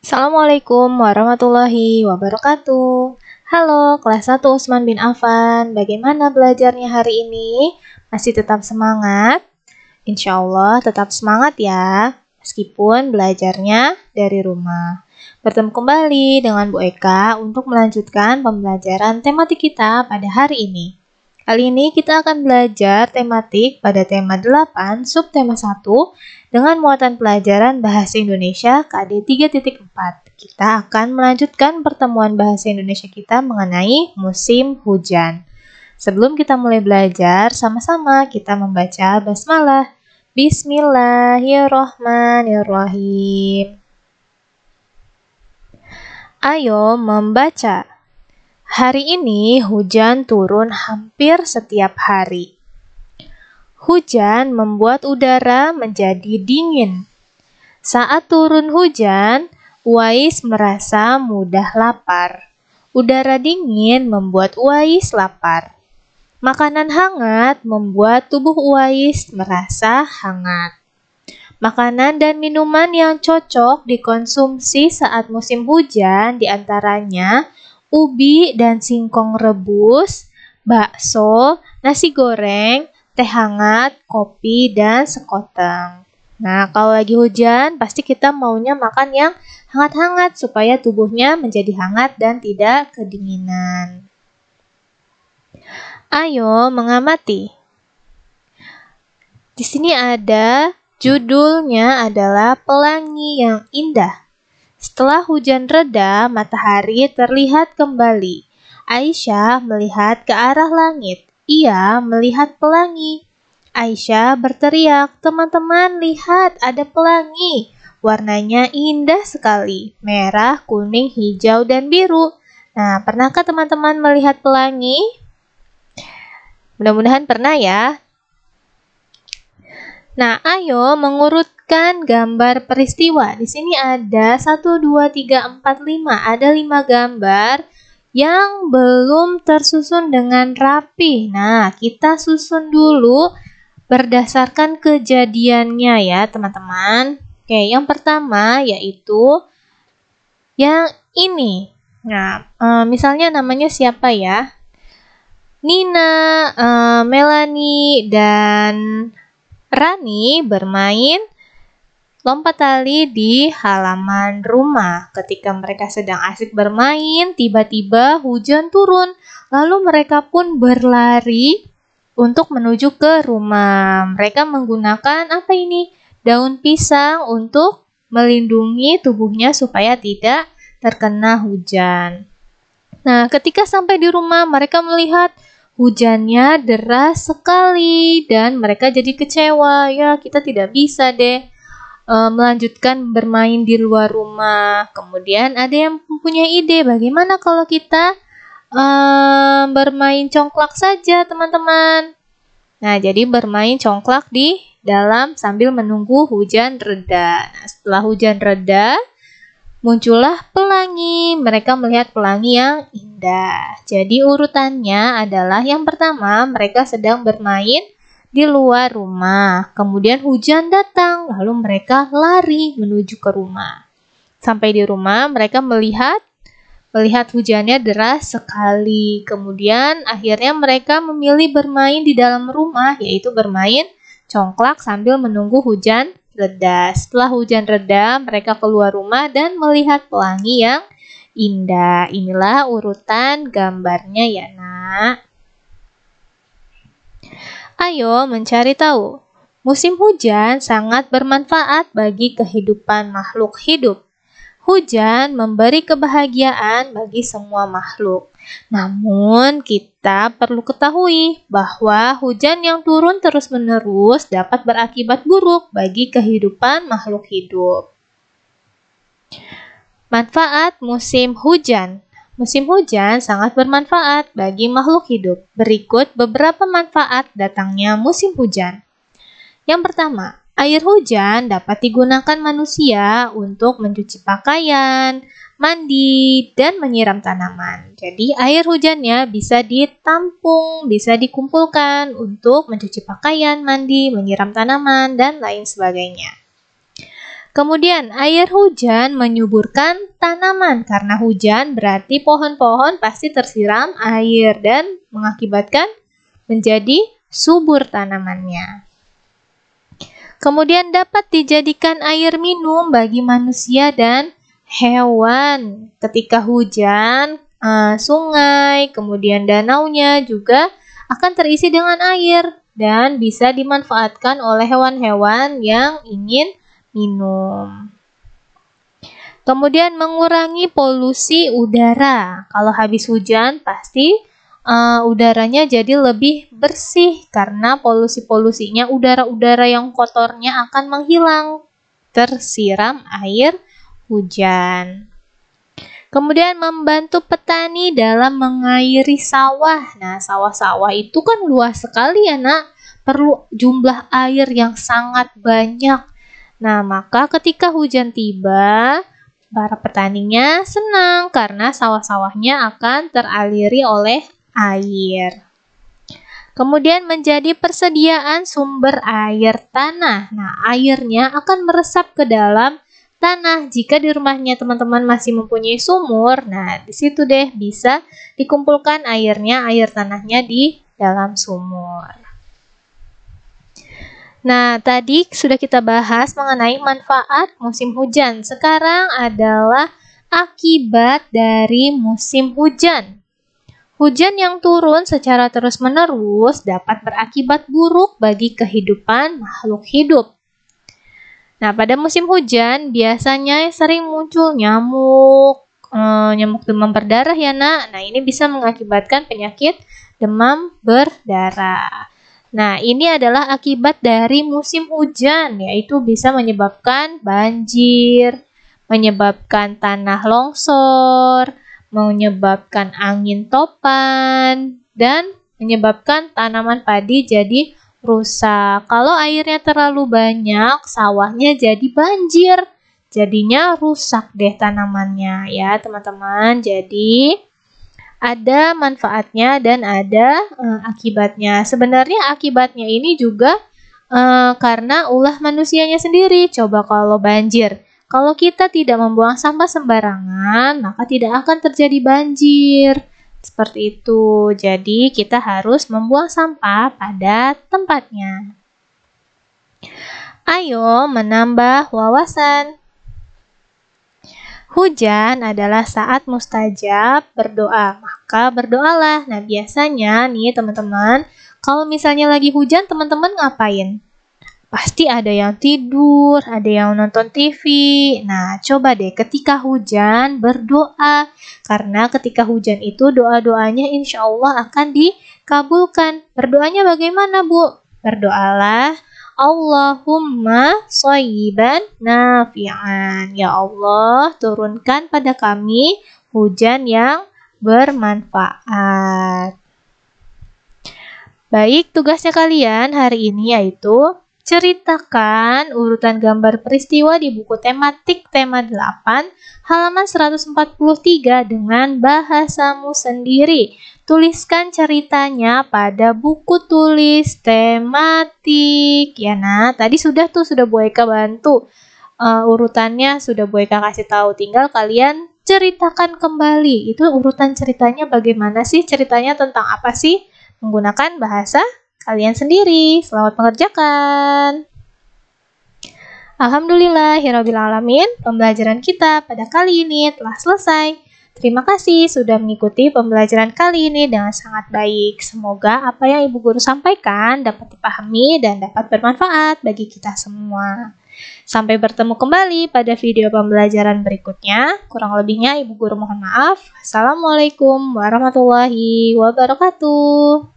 Assalamualaikum warahmatullahi wabarakatuh. Halo, kelas 1 Utsman bin Affan. Bagaimana belajarnya hari ini? Masih tetap semangat? Insya Allah tetap semangat ya, meskipun belajarnya dari rumah. Bertemu kembali dengan Bu Eka untuk melanjutkan pembelajaran tematik kita pada hari ini. Kali ini kita akan belajar tematik pada tema 8, subtema 1, dengan muatan pelajaran Bahasa Indonesia KD 3.4. Kita akan melanjutkan pertemuan Bahasa Indonesia kita mengenai musim hujan. Sebelum kita mulai belajar, sama-sama kita membaca basmalah. Bismillahirrohmanirrohim. Ayo membaca. Hari ini hujan turun hampir setiap hari. Hujan membuat udara menjadi dingin. Saat turun hujan, Uwais merasa mudah lapar. Udara dingin membuat Uwais lapar. Makanan hangat membuat tubuh Uwais merasa hangat. Makanan dan minuman yang cocok dikonsumsi saat musim hujan diantaranya ubi dan singkong rebus, bakso, nasi goreng, teh hangat, kopi, dan sekoteng. Nah, kalau lagi hujan, pasti kita maunya makan yang hangat-hangat supaya tubuhnya menjadi hangat dan tidak kedinginan. Ayo mengamati. Di sini ada judulnya adalah Pelangi yang Indah. Setelah hujan reda, matahari terlihat kembali. Aisyah melihat ke arah langit. Ia melihat pelangi. Aisyah berteriak, "Teman-teman, lihat, ada pelangi. Warnanya indah sekali, merah, kuning, hijau, dan biru." Nah, pernahkah teman-teman melihat pelangi? Mudah-mudahan pernah ya. Nah, ayo mengurutkan gambar peristiwa. Di sini ada 1, 2, 3, 4, 5. Ada 5 gambar yang belum tersusun dengan rapi. Nah, kita susun dulu berdasarkan kejadiannya ya, teman-teman. Oke, yang pertama yaitu yang ini. Nah, misalnya namanya siapa ya? Nina, Melanie, dan Rani bermain lompat tali di halaman rumah. Ketika mereka sedang asik bermain, tiba-tiba hujan turun. Lalu mereka pun berlari untuk menuju ke rumah. Mereka menggunakan apa ini? Daun pisang untuk melindungi tubuhnya supaya tidak terkena hujan. Nah, ketika sampai di rumah, mereka melihat hujannya deras sekali dan mereka jadi kecewa. Ya, kita tidak bisa deh melanjutkan bermain di luar rumah. Kemudian ada yang mempunyai ide, bagaimana kalau kita bermain congklak saja, teman-teman. Nah, jadi bermain congklak di dalam sambil menunggu hujan reda. Nah, setelah hujan reda, muncullah pelangi. Mereka melihat pelangi yang indah. Jadi urutannya adalah yang pertama, mereka sedang bermain di luar rumah. Kemudian hujan datang, lalu mereka lari menuju ke rumah. Sampai di rumah, mereka melihat hujannya deras sekali. Kemudian akhirnya mereka memilih bermain di dalam rumah, yaitu bermain congklak sambil menunggu hujan reda. Setelah hujan reda, mereka keluar rumah dan melihat pelangi yang indah. Inilah urutan gambarnya ya, Nak. Ayo mencari tahu. Musim hujan sangat bermanfaat bagi kehidupan makhluk hidup. Hujan memberi kebahagiaan bagi semua makhluk. Namun, kita perlu ketahui bahwa hujan yang turun terus-menerus dapat berakibat buruk bagi kehidupan makhluk hidup. Manfaat musim hujan. Musim hujan sangat bermanfaat bagi makhluk hidup. Berikut beberapa manfaat datangnya musim hujan. Yang pertama, air hujan dapat digunakan manusia untuk mencuci pakaian, mandi, dan menyiram tanaman. Jadi air hujannya bisa ditampung, bisa dikumpulkan untuk mencuci pakaian, mandi, menyiram tanaman, dan lain sebagainya. Kemudian air hujan menyuburkan tanaman. Karena hujan berarti pohon-pohon pasti tersiram air dan mengakibatkan menjadi subur tanamannya. Kemudian dapat dijadikan air minum bagi manusia dan hewan. Ketika hujan, sungai, kemudian danaunya juga akan terisi dengan air dan bisa dimanfaatkan oleh hewan-hewan yang ingin minum. Kemudian mengurangi polusi udara. Kalau habis hujan pasti udaranya jadi lebih bersih karena polusinya udara-udara yang kotornya akan menghilang tersiram air hujan. Kemudian membantu petani dalam mengairi sawah. Nah, sawah-sawah itu kan luas sekali ya, Nak. Perlu jumlah air yang sangat banyak. Nah, maka ketika hujan tiba, para petaninya senang karena sawah-sawahnya akan teraliri oleh air. Kemudian menjadi persediaan sumber air tanah. Nah, airnya akan meresap ke dalam tanah. Jika di rumahnya teman-teman masih mempunyai sumur, nah di situ deh bisa dikumpulkan airnya, air tanahnya di dalam sumur. Nah, tadi sudah kita bahas mengenai manfaat musim hujan. Sekarang adalah akibat dari musim hujan. Hujan yang turun secara terus-menerus dapat berakibat buruk bagi kehidupan makhluk hidup. Nah, pada musim hujan biasanya sering muncul nyamuk demam berdarah ya, Nak. Nah, ini bisa mengakibatkan penyakit demam berdarah. Nah, ini adalah akibat dari musim hujan, yaitu bisa menyebabkan banjir, menyebabkan tanah longsor, menyebabkan angin topan, dan menyebabkan tanaman padi jadi rusak. Kalau airnya terlalu banyak, sawahnya jadi banjir. Jadinya rusak deh tanamannya ya, teman-teman. Jadi ada manfaatnya dan ada akibatnya. Sebenarnya akibatnya ini juga karena ulah manusianya sendiri. Coba kalau banjir. Kalau kita tidak membuang sampah sembarangan, maka tidak akan terjadi banjir. Seperti itu. Jadi kita harus membuang sampah pada tempatnya. Ayo menambah wawasan. Hujan adalah saat mustajab berdoa, maka berdoalah. Nah, biasanya nih teman-teman, kalau misalnya lagi hujan, teman-teman ngapain? Pasti ada yang tidur, ada yang nonton TV. Nah, coba deh ketika hujan berdoa. Karena ketika hujan itu doa-doanya insya Allah akan dikabulkan. Berdoanya bagaimana, Bu? Berdoalah, Allahumma shayyiban nafi'an. Ya Allah, turunkan pada kami hujan yang bermanfaat. Baik, tugasnya kalian hari ini yaitu ceritakan urutan gambar peristiwa di buku tematik tema 8 halaman 143 dengan bahasamu sendiri. Tuliskan ceritanya pada buku tulis tematik. Ya, nah, tadi sudah Bu Eka bantu. Urutannya sudah Bu Eka kasih tahu, tinggal kalian ceritakan kembali. Itu urutan ceritanya bagaimana sih? Ceritanya tentang apa sih? Menggunakan bahasa kalian sendiri. Selamat mengerjakan. Alhamdulillahirrabbilalamin, pembelajaran kita pada kali ini telah selesai. Terima kasih sudah mengikuti pembelajaran kali ini dengan sangat baik. Semoga apa yang Ibu Guru sampaikan dapat dipahami dan dapat bermanfaat bagi kita semua. Sampai bertemu kembali pada video pembelajaran berikutnya. Kurang lebihnya Ibu Guru mohon maaf. Assalamualaikum warahmatullahi wabarakatuh.